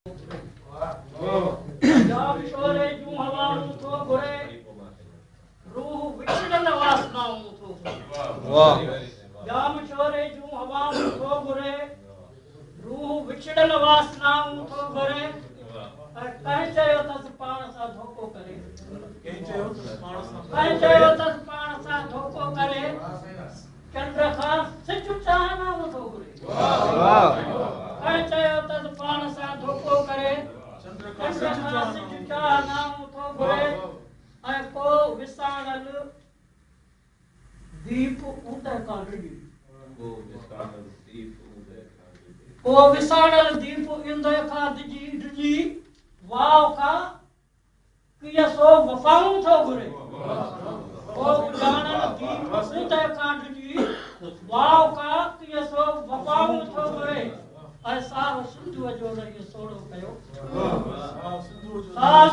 जाम शोरे जूं हवाऊं थो घुरे रूह विछड़न वासनाऊं थो वाह जाम शोरे जूं हवाऊं थो घुरे रूह विछड़न वासनाऊं थो घुरे कंहिं चयो अथसि पाण सां धोखो करे कंहिं चयो अथसि पाण सां धोखो करे चंड खां सिज चाहनाऊं थो घुरे कंहिं चयो अथसि पाण सां धोखो करे चंड खां सिज चाहनाऊं थो घुरे ऐं को विसाणल दीप उदय खां डिॼी को विसाणल दीप उदय खां डिॼी वाव खां कीअं सो वफ़ाऊं थो घुरे को उजाणल दीप उदय खां डिॼी वाव खां कीअं सो वफ़ाऊं थो घुरे ऐं सारो सिंधुअ जो न हीअं सोढ़ो कयो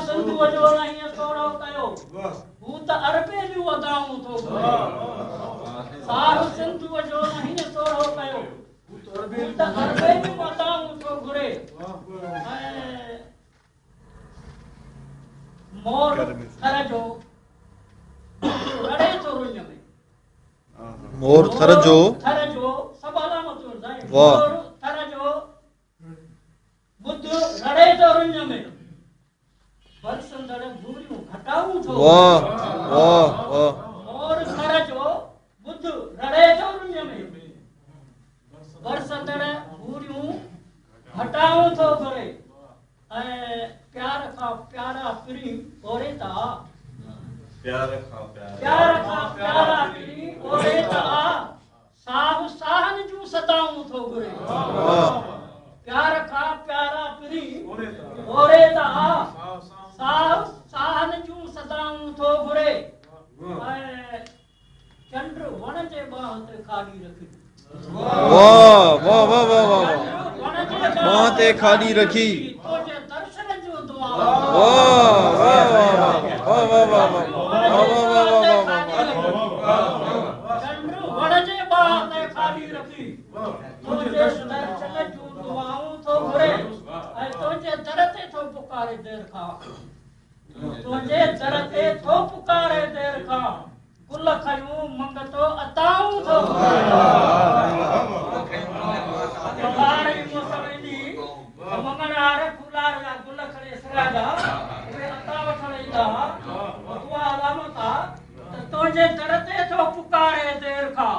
सिंधुअ जो न हीअं सोढ़ो कयो हू त अरबे जूं अदाऊं थो घुरे सारो सिंधुअ जो न हीअं सोढ़ो कयो हू त अरबे जूं अदाऊं थो घुरे ऐं मोर थर जो रड़े थो रुञ में मोर थर जो सभु अलामतूं आहिनि वाह मोर थर जो बुध रड़े थो रुञ में बरसंदड़ भूरियूं घटाऊं थो वाह वाह वाह मोर थर जो बुध रड़े थो रुञ में बरसंदड़ भूरियूं घटाऊं थो घुरे ऐं प्यार खां प्यारा पिरी ओरे ता प्यार खां प्यारा पिरी ओरे ता साहु साहन जूं सदाऊं थो घुरे प्यार खां प्यारा पिरी ओरे ता साहु साहन जूं सदाऊं थो घुरे ऐं चंड वण जे बाह ते खाली रखी वाह वाह वाह वाह वाह बाह ते खाली रखी तोजे दर्शन जो दुआ वाह वाह वाह वाह वाह वाह वाह चंड वण जे बाह ते खाली रखी तोजे दर्शन जूं दुआऊं थो घुरे ऐं तोजे दर ते थो पुकारे देर खां तोजे दर ते थो पुकारे देर खां गुल खयूं मंगतो अताऊं थो घुरे मंगणार फूलार जा गुल खणे सिरा जा उहे अता वठण ईंदा दुआ अलामत आहे त तोजे दर ते थो पुकारे देर खां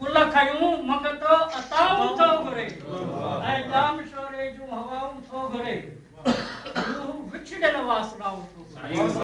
गुल खयूं मंगतो अताऊं थो घुरे ऐं जाम शोरे जूं हवाऊं थो घुरे विछड़ियल वासनाऊं थो घुरे